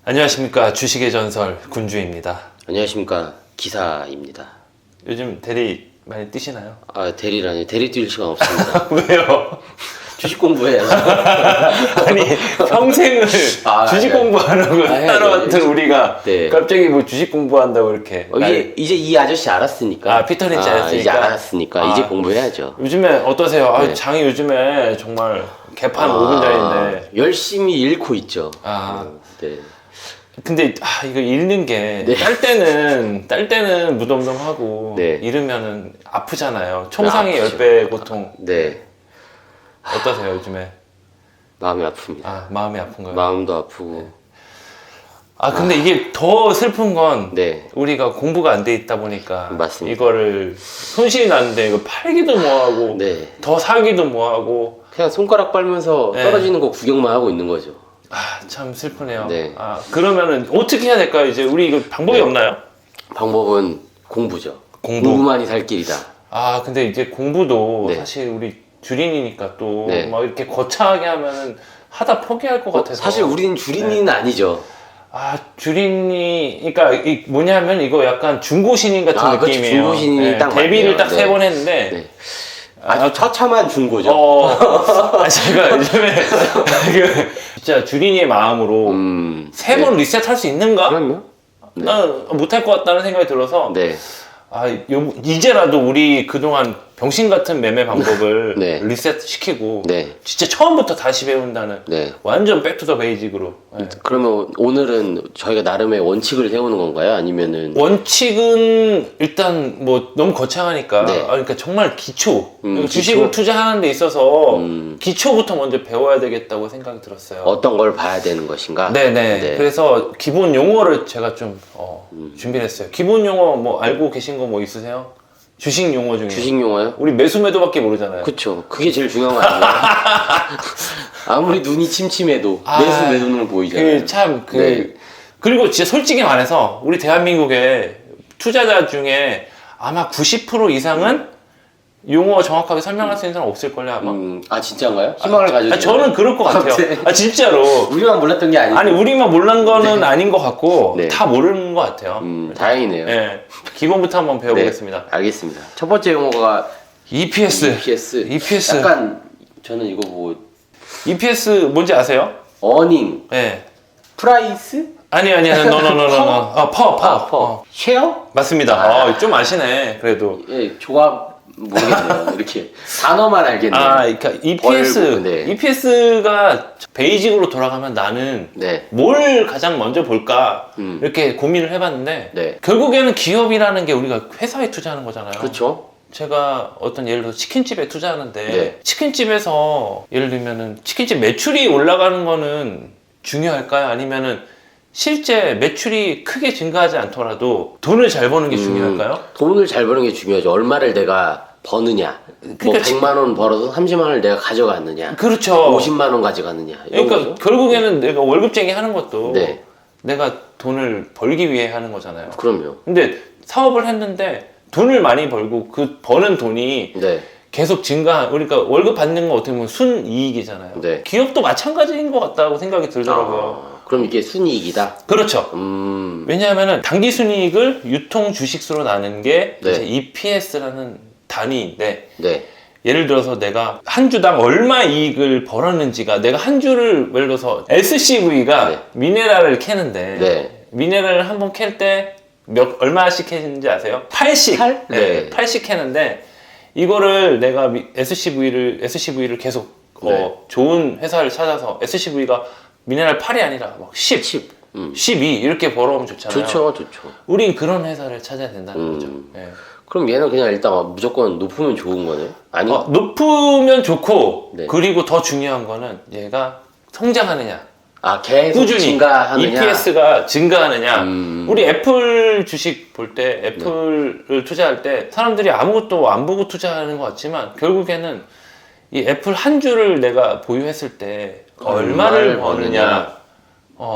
안녕하십니까. 주식의 전설 군주입니다. 안녕하십니까. 기사입니다. 요즘 대리 많이 뛰시나요? 아, 대리라니. 대리 뛸 시간 없습니다. 왜요? 주식 공부해야죠. 아니 평생을 주식 공부하라고 따라왔던 우리가 갑자기 뭐 주식 공부한다고 이렇게 이제 이 아저씨 알았으니까. 피터 린치 알았으니까. 이제 알았으니까 이제 공부해야죠. 요즘에 어떠세요? 장이 요즘에 정말 개판 5분 전인데 열심히 잃고 있죠. 네. 근데 이거 읽는 게 딸 때는 무덤덤하고 잃으면은 아프잖아요. 총상의 10배 고통. 네. 어떠세요 요즘에? 마음이 아픕니다. 마음이 아픈가요? 마음도 아프고. 근데 이게 더 슬픈 건 우리가 공부가 안 돼 있다 보니까 맞습니다. 이거를 손실이 났는데 이거 팔기도 뭐하고 더 사기도 뭐하고 그냥 손가락 빨면서 떨어지는 거 구경만 하고 있는 거죠. 참 슬프네요. 그러면은 어떻게 해야 될까요? 이제 우리 이거 방법이 없나요? 방법은 공부죠. 공부만이 살 길이다. 근데 이제 공부도 사실 우리 주린이니까 또 막 이렇게 거창하게 하면은 하다 포기할 것 같아서. 사실 우리는 주린이는 아니죠. 주린이, 그러니까 뭐냐면 이거 약간 중고신인 같은 느낌이에요. 그렇죠. 중고신이 딱 데뷔를 딱 3번 했는데 아주 처참한 중고죠. 제가 요즘에 진짜 주린이의 마음으로 3번 리셋할 수 있는가? 그럼요. 난 못할 것 같다는 생각이 들어서 이제라도 우리 그동안 병신 같은 매매 방법을 리셋 시키고 진짜 처음부터 다시 배운다는 완전 백투더 베이직으로. 그러면 오늘은 저희가 나름의 원칙을 세우는 건가요? 아니면은 원칙은 일단 뭐 너무 거창하니까 그러니까 정말 기초 주식을 투자하는 데 있어서 기초부터 먼저 배워야 되겠다고 생각이 들었어요. 어떤 걸 봐야 되는 것인가? 그래서 기본 용어를 제가 좀 준비를 했어요. 기본 용어 뭐 알고 계신 거 뭐 있으세요? 주식 용어 중에. 주식 용어요? 우리 매수 매도밖에 모르잖아요. 그쵸. 그게 제일 중요한 거 아니에요? 아무리 눈이 침침해도 매수 매도는 보이잖아요. 그리고 진짜 솔직히 말해서 우리 대한민국의 투자자 중에 아마 90% 이상은 용어 정확하게 설명할 수 있는 사람 없을걸요 아마. 진짜인가요? 희망을 가져주세요. 저는 그럴 것 같아요. 진짜로. 우리만 몰랐던 게 아니고. 아니 우리만 몰랐던 거는 아닌 것 같고 다 모르는 것 같아요. 다행이네요. 기본부터 한번 배워보겠습니다. 알겠습니다. 첫 번째 용어가 EPS. 약간 저는 이거 보고 EPS 뭔지 아세요? 어닝. 프라이스? 아니. 퍼. 쉐어? 맞습니다. 좀 아시네. 그래도. 조합 모르겠네요. 이렇게 단어만 알겠네요. 그러니까 EPS가 베이직으로 돌아가면 나는 뭘 가장 먼저 볼까 이렇게 고민을 해봤는데 결국에는 기업이라는 게 우리가 회사에 투자하는 거잖아요. 그렇죠. 제가 어떤 예를 들어 치킨집에 투자하는데 치킨집에서 예를 들면은 치킨집 매출이 올라가는 거는 중요할까요? 아니면은 실제 매출이 크게 증가하지 않더라도 돈을 잘 버는 게 중요할까요? 돈을 잘 버는 게 중요하죠. 얼마를 내가 버느냐. 뭐 100만 원 벌어서 30만 원을 내가 가져갔느냐. 그렇죠. 50만 원 가져갔느냐. 그러니까 거죠? 결국에는 내가 월급쟁이 하는 것도 내가 돈을 벌기 위해 하는 거잖아요. 그럼요. 근데 사업을 했는데 돈을 많이 벌고 그 버는 돈이 계속 그러니까 월급 받는 거 어떻게 보면 순이익이잖아요. 기업도 마찬가지인 것 같다고 생각이 들더라고요. 그럼 이게 순이익이다? 그렇죠. 왜냐하면 단기 순이익을 유통 주식수로 나눈 게 이제 EPS라는 단위인데 예를 들어서 내가 한 주당 얼마 이익을 벌었는지가 내가 한 주를 예를 들어서 SCV가 미네랄을 캐는데 미네랄을 한 번 캘 때 얼마씩 캐는지 아세요? 8씩. 8씩 캐는데 이거를 내가 SCV를 계속 좋은 회사를 찾아서 SCV가 미네랄 8이 아니라 막 10, 12 이렇게 벌어오면 좋잖아요. 좋죠. 우린 그런 회사를 찾아야 된다는 거죠. 그럼 얘는 그냥 일단 무조건 높으면 좋은 거네? 아니? 높으면 좋고 그리고 더 중요한 거는 얘가 성장하느냐. 계속 꾸준히 증가하느냐. EPS가 증가하느냐. 우리 애플 주식 볼 때 애플을 투자할 때 사람들이 아무것도 안 보고 투자하는 것 같지만 결국에는 이 애플 한 주를 내가 보유했을 때 얼마를 버느냐.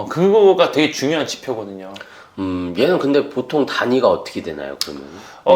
그거가 되게 중요한 지표거든요. 얘는 근데 보통 단위가 어떻게 되나요, 그러면?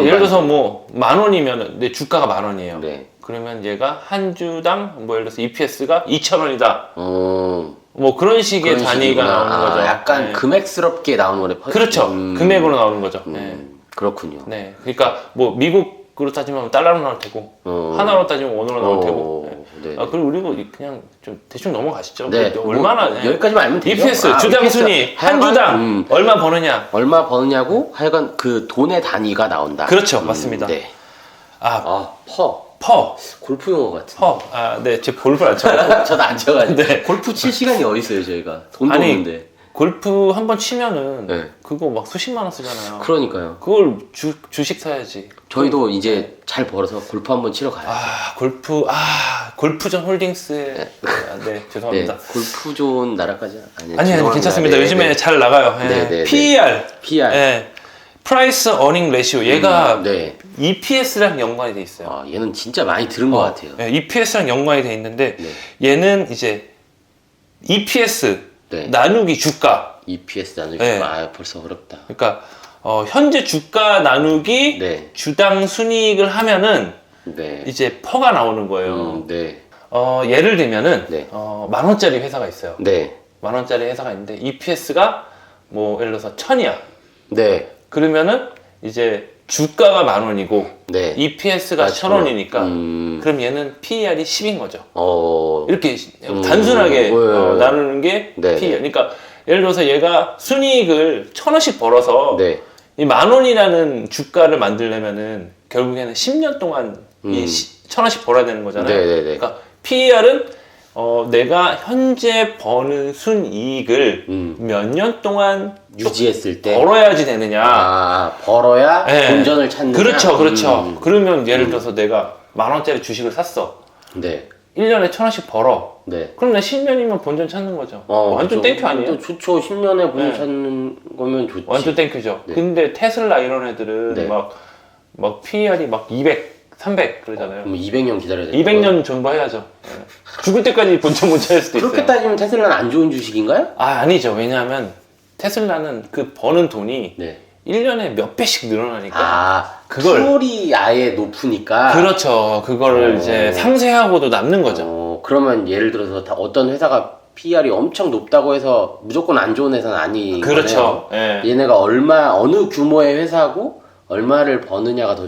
예를 들어서 뭐 10,000원이면 내 주가가 10,000원이에요. 그러면 얘가 한 주당 뭐 예를 들어서 EPS가 2,000원이다. 뭐 그런 식의 그런 단위가 식이구나. 나오는 거죠. 약간 네. 금액스럽게 나오는 거네. 그렇죠. 금액으로 나오는 거죠. 네. 그렇군요. 네. 그러니까 뭐 미국으로 따지면 달러로 나올 테고 하나로 따지면 원으로 나올 테고. 네. 아, 그리고 우리도 그냥 좀 대충 넘어가시죠. 네. 얼마나 뭐 여기까지만 알면 되죠. EPS 주당 순위 한 주당 얼마 버느냐. 얼마 버느냐고 하여간 그 돈의 단위가 나온다. 그렇죠. 맞습니다. 네. 퍼. 골프 용어 같은. 퍼. 아, 네. 제 골프를 안 쳐요. 저도 안 쳐가지고. 네. 골프 칠 시간이 어디 있어요, 저희가. 돈도 없는데. 골프 한 번 치면은 네. 그거 막 수십만 원 쓰잖아요. 그러니까요. 그걸 주식 사야지. 저희도 이제 잘 벌어서 골프 한번 치러 가야죠. 골프존 홀딩스에 네, 죄송합니다. 네, 골프존 나라까지 아니 괜찮습니다. 네, 요즘에 네. 잘 나가요. 네. PER. 네. 프라이스 어닝 레시오. 얘가 네. EPS랑 연관이 돼 있어요. 아, 얘는 진짜 많이 들은 것 같아요. 네, EPS랑 연관이 돼 있는데 네. 얘는 이제 EPS 네. 나누기 주가. EPS 나누기 네. 주가. 벌써 어렵다. 그러니까 현재 주가 나누기 네. 주당 순이익을 하면은 네. 이제 퍼가 나오는 거예요. 네. 예를 들면은 네. 10,000원짜리 회사가 있어요. 네. 10,000원짜리 회사가 있는데 EPS가 뭐 예를 들어서 1,000이야. 네. 그러면은 이제 주가가 10,000원이고 네. EPS가 1,000원이니까 그럼 얘는 PER이 10인 거죠. 이렇게 단순하게 나누는 게 네. PER. 그러니까 예를 들어서 얘가 순이익을 1,000원씩 벌어서 네. 이 10,000원이라는 주가를 만들려면은 결국에는 10년 동안 이 1,000원씩 벌어야 되는 거잖아요. 네네네. 그러니까 PER은 내가 현재 버는 순이익을 몇 년 동안 유지했을 때 벌어야지 되느냐. 벌어야 네. 본전을 찾느냐. 그렇죠. 그러면 예를 들어서 내가 10,000원짜리 주식을 샀어. 네. 1년에 1,000원씩 벌어. 네. 그럼 나 10년이면 본전 찾는 거죠. 완전 땡큐 아니에요? 좋죠. 10년에 본전 네. 찾는 거면 좋지. 완전 땡큐죠. 네. 근데 테슬라 이런 애들은 네. 막 PER이 막 200, 300 그러잖아요. 그럼 200년 기다려야 돼. 200년 존버해야죠. 네. 죽을 때까지 본전 못 찾을 수도 있어요. 그렇게 따지면 테슬라는 안 좋은 주식인가요? 아니죠. 왜냐하면 테슬라는 그 버는 돈이 네. 1년에 몇 배씩 늘어나니까 그걸 풀이 아예 높으니까. 그렇죠. 그거를 이제 상쇄하고도 남는 거죠. 그러면 예를 들어서 어떤 회사가 PER이 엄청 높다고 해서 무조건 안 좋은 회사는 아니거든요. 그렇죠. 네. 얘네가 어느 규모의 회사고 얼마를 버느냐가 더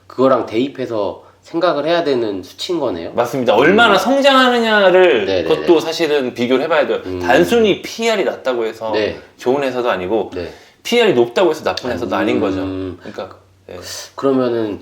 그거랑 대입해서 생각을 해야 되는 수치인 거네요. 맞습니다. 얼마나 성장하느냐를 네네네. 그것도 사실은 비교를 해봐야 돼요. 단순히 PER이 낮다고 해서 네. 좋은 회사도 아니고 네. PER이 높다고 해서 나쁜 회사도 아닌 거죠. 그러니까 그러면은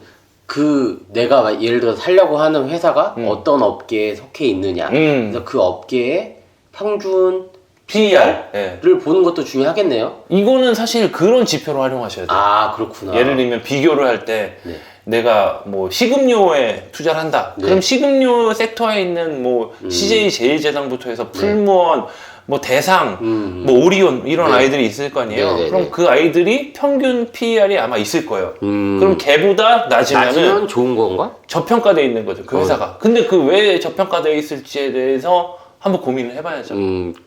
내가 예를 들어서 살려고 하는 회사가 어떤 업계에 속해 있느냐. 그래서 그 업계의 평균 PER을 보는 것도 중요하겠네요. 이거는 사실 그런 지표로 활용하셔야 돼요. 그렇구나. 예를 들면 비교를 할 때 네. 내가 뭐 식음료에 투자를 한다. 네. 그럼 식음료 섹터에 있는 뭐 CJ 제일제당부터 해서 풀무원, 뭐 대상, 뭐 오리온 이런 네. 아이들이 있을 거 아니에요. 네. 그럼 그 아이들이 평균 PER이 아마 있을 거예요. 그럼 걔보다 낮으면 좋은 건가? 저평가되어 있는 거죠. 그 회사가. 근데 그 왜 저평가되어 있을지에 대해서 한번 고민을 해봐야죠.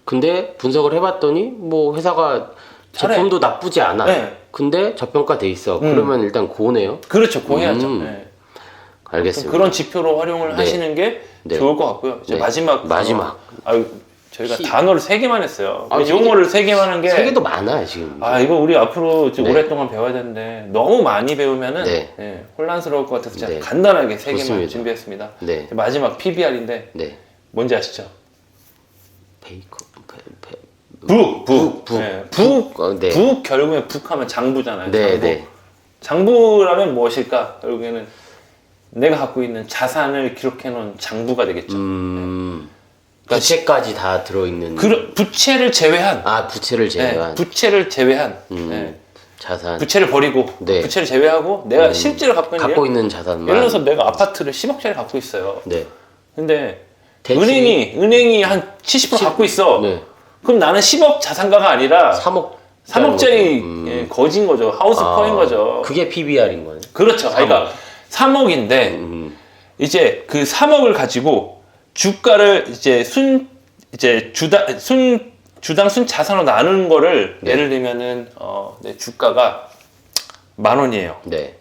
근데 분석을 해봤더니 뭐 회사가 잘해. 제품도 나쁘지 않아. 네. 근데 저평가돼 있어. 그러면 일단 고네요. 그렇죠. 고해야죠. 네. 알겠습니다. 그런 지표로 활용을 하시는 게 좋을 것 같고요. 이제 마지막. 저희가 단어를 3개만 했어요. 용어를 3개만 한 게. 3개도 많아요, 지금. 이거 우리 앞으로 오랫동안 배워야 되는데, 너무 많이 배우면은, 혼란스러울 것 같아서 제가 간단하게 3개만 좋습니다. 준비했습니다. 네. 마지막 PBR인데, 네. 뭔지 아시죠? 북. 북, 결국엔 북하면 장부잖아요. 네, 장부. 네. 장부라면 무엇일까? 결국에는 내가 갖고 있는 자산을 기록해 놓은 장부가 되겠죠. 부채까지 다 들어있는. 부채를 제외한. 부채를 제외한. 부채를 제외한. 자산. 부채를 버리고, 부채를 제외하고, 내가 실제로 갖고 있는 자산만. 예를 들어서 내가 아파트를 10억짜리 갖고 있어요. 네. 근데 은행이 한 70% 갖고 있어. 네. 그럼 나는 10억 자산가가 아니라 3억짜리 거진 거죠. 하우스 퍼인 거죠. 그게 PBR인 거네. 그렇죠. 그러니까 3억인데 이제 그 3억을 가지고 주가를 이제 주당 순 자산으로 나누는 거를 예를 들면은 내 주가가 10,000원이에요. 네.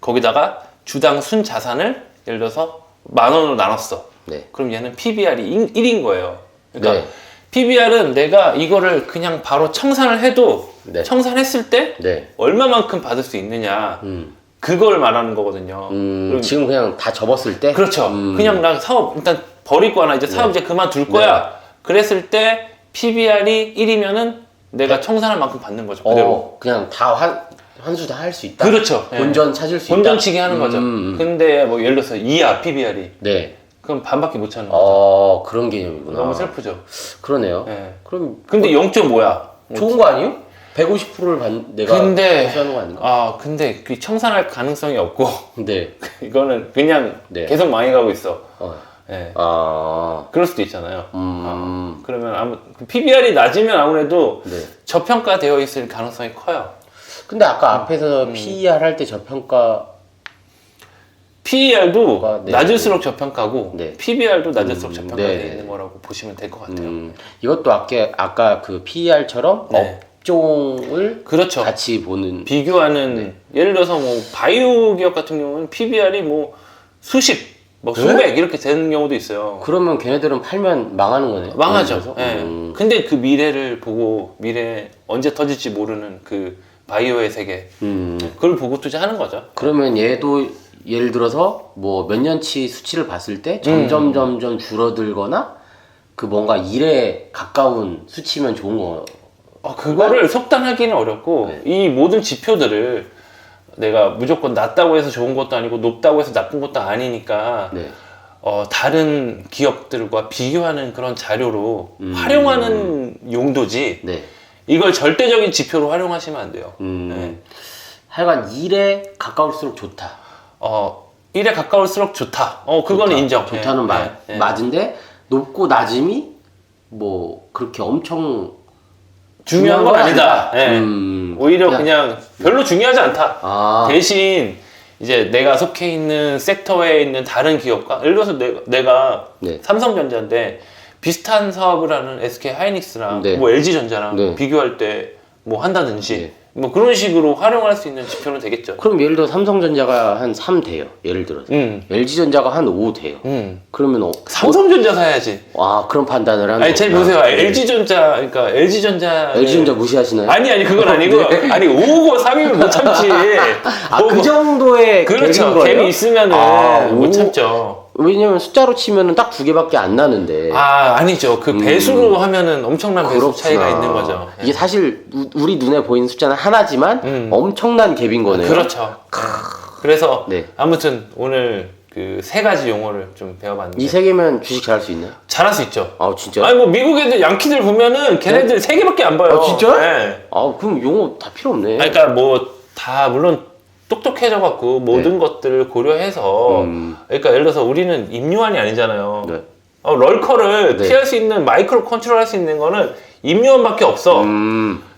거기다가 주당 순 자산을 예를 들어서 10,000원으로 나눴어. 네. 그럼 얘는 PBR이 1인 거예요. 그러니까 PBR은 내가 이거를 그냥 바로 청산을 해도 네. 청산했을 때 네. 얼마만큼 받을 수 있느냐 그걸 말하는 거거든요. 지금 그냥 다 접었을 때? 그렇죠. 그냥 나 사업 일단 버리거나 이제 사업 이제 그만둘 거야. 그랬을 때 PBR이 1이면은 내가 청산할 만큼 받는 거죠. 그대로. 그냥 다 환수 다 할 수 있다. 그렇죠. 본전 찾을 수 있다. 본전치기 하는 거죠. 근데 뭐 예를 들어서 2야 PBR이. 네. 그럼 반밖에 못 찾는 거죠. 그런 개념이구나. 너무 슬프죠. 그러네요. 네. 그럼 근데 0.5야. 좋은 거 아니에요? 150%를 내가 환수하는 거 아닌가? 근데 그 청산할 가능성이 없고 네. 이거는 그냥 계속 망해가고 있어. 네. 그럴 수도 있잖아요. 그러면 PBR이 낮으면 아무래도 저평가되어 있을 가능성이 커요. 근데 아까 앞에서 PER 할 때 저평가 PER도 낮을수록 저평가고 PBR도 낮을수록 저평가되어 네. 있는 거라고 보시면 될 것 같아요. 이것도 아까 그 PER처럼 업종을 그렇죠. 같이 보는 비교하는 예를 들어서 뭐 바이오 기업 같은 경우는 PBR이 뭐 수십 뭐 수백 이렇게 되는 경우도 있어요. 그러면 걔네들은 팔면 망하는 거네요. 망하죠. 근데 그 미래를 보고 미래 언제 터질지 모르는 그 바이오의 세계 그걸 보고 투자하는 거죠. 그러면 얘도 예를 들어서 뭐 몇 년치 수치를 봤을 때 점점 줄어들거나 그 뭔가 1에 가까운 수치면 좋은 거. 그거를 속단하기는 어렵고 이 모든 지표들을 내가 무조건 낮다고 해서 좋은 것도 아니고 높다고 해서 나쁜 것도 아니니까 다른 기업들과 비교하는 그런 자료로 활용하는 용도지 이걸 절대적인 지표로 활용하시면 안 돼요. 하여간 1에 가까울수록 좋다. 1에 가까울수록 좋다. 그거는 인정. 좋다는 맞은데 높고 낮음이 뭐 그렇게 엄청 중요한 건 아니다. 오히려 그냥 별로 중요하지 않다. 대신 이제 내가 속해 있는 섹터에 있는 다른 기업과 예를 들어서 내가 삼성전자인데 비슷한 사업을 하는 SK 하이닉스랑 뭐 LG전자랑 비교할 때 뭐 한다든지 뭐 그런 식으로 활용할 수 있는 지표는 되겠죠. 그럼 예를 들어 삼성전자가 한 3 돼요. 예를 들어서 LG전자가 한 5 돼요. 그러면 삼성전자 사야지. 그런 판단을 하는. 아니 잘 보세요. LG전자 그러니까 LG전자 무시하시나요? 아니 그건 아니고 아니 5고 3이면 못 참지. 그 정도의 그렇죠. 갭이 있으면은 못 참죠. 왜냐면 숫자로 치면은 딱 2개밖에 안 나는데. 아니죠. 그 배수로 하면은 엄청난 배수 차이가 있는 거죠. 이게 사실 우리 눈에 보이는 숫자는 하나지만 엄청난 갭인 거네요. 그렇죠. 그래서 아무튼 오늘 그 3가지 용어를 좀 배워봤는데 이 3개면 주식 잘할 수 있나요? 잘할 수 있죠. 진짜요? 아니 뭐 미국 애들 양키들 보면은 걔네들 3개밖에 안 봐요. 진짜? 네. 그럼 용어 다 필요 없네. 그러니까 뭐 다 물론 똑똑해져 갖고 모든 것들을 고려해서 그러니까 예를 들어서 우리는 임요한이 아니잖아요. 럴커를 피할 수 있는 마이크로 컨트롤 할 수 있는 거는 임요한밖에 없어.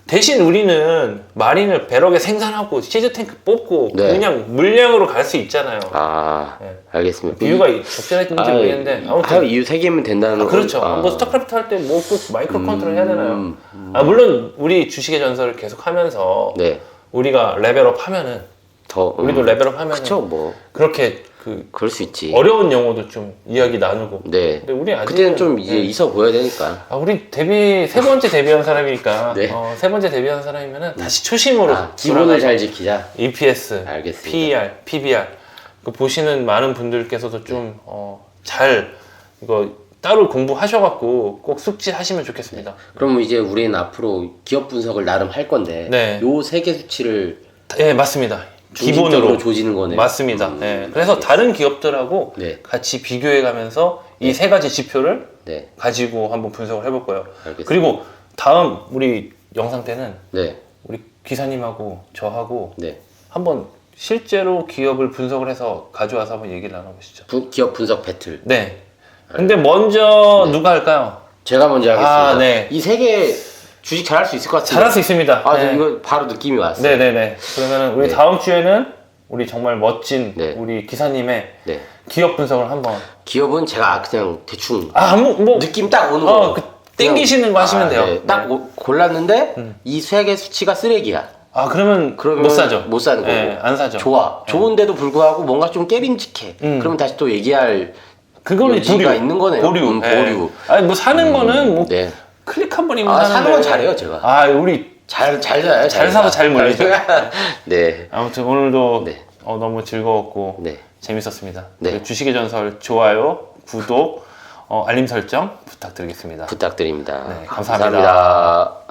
대신 우리는 마린을 배럭에 생산하고 시즈 탱크 뽑고 그냥 물량으로 갈 수 있잖아요. 알겠습니다. 비유가 적절했는지 모르겠는데 아무튼 이유 3개면 된다는 그렇죠. 뭐 스타크래프트 할 때 뭐 꼭 마이크로 컨트롤 해야 되나요? 물론 우리 주식의 전설을 계속 하면서 우리가 레벨업 하면은 우리도 레벨업 하면은 그쵸, 뭐 그렇게 그럴 수 있지. 어려운 용어도 좀 이야기 나누고. 근데 우리 아직 그때는 좀 이제 있어 보여야 되니까. 우리 세 번째 데뷔한 사람이니까. 세 번째 데뷔한 사람이면은 다시 초심으로. 기본을 잘 지키자. EPS, 알겠습니다. PER, PBR. 보시는 많은 분들께서도 좀 잘 이거 따로 공부하셔갖고 꼭 숙지하시면 좋겠습니다. 그럼 이제 우리는 앞으로 기업 분석을 나름 할 건데 요 3개 수치를 맞습니다. 기본으로 조지는 거네요. 맞습니다. 그래서 다른 기업들하고 같이 비교해가면서 이 3가지 지표를 가지고 한번 분석을 해볼 거예요. 알겠습니다. 그리고 다음 우리 영상 때는 우리 기사님하고 저하고 한번 실제로 기업을 분석을 해서 가져와서 한번 얘기를 나눠보시죠. 기업 분석 배틀. 근데 먼저 누가 할까요? 제가 먼저 하겠습니다. 이 3개 주식 잘할 수 있을 것 같아요. 잘할 수 있습니다. 이거 바로 느낌이 왔어요. 그러면 우리 다음 주에는 우리 정말 멋진 우리 기사님의 기업 분석을 한번. 기업은 제가 그냥 대충 뭐 느낌 딱 오는 거. 땡기시는 거 하시면 돼요. 딱 골랐는데 이 3개 수치가 쓰레기야. 그러면 못 사죠. 못 사는 거고. 안 사죠. 좋아. 좋은데도 불구하고 뭔가 좀 깨림직해. 그러면 다시 또 얘기할 그거는 여지가 있는 거네요. 보류. 보류. 뭐 사는 거는 뭐 클릭 한 번이면 사는 사는데. 건 잘해요, 제가. 우리 잘 사요. 잘 사고 잘 물리죠. 네. 아무튼 오늘도 네. 너무 즐거웠고 네. 재밌었습니다. 네. 주식의 전설 좋아요, 구독, 알림 설정 부탁드리겠습니다. 부탁드립니다. 네, 감사합니다. 감사합니다.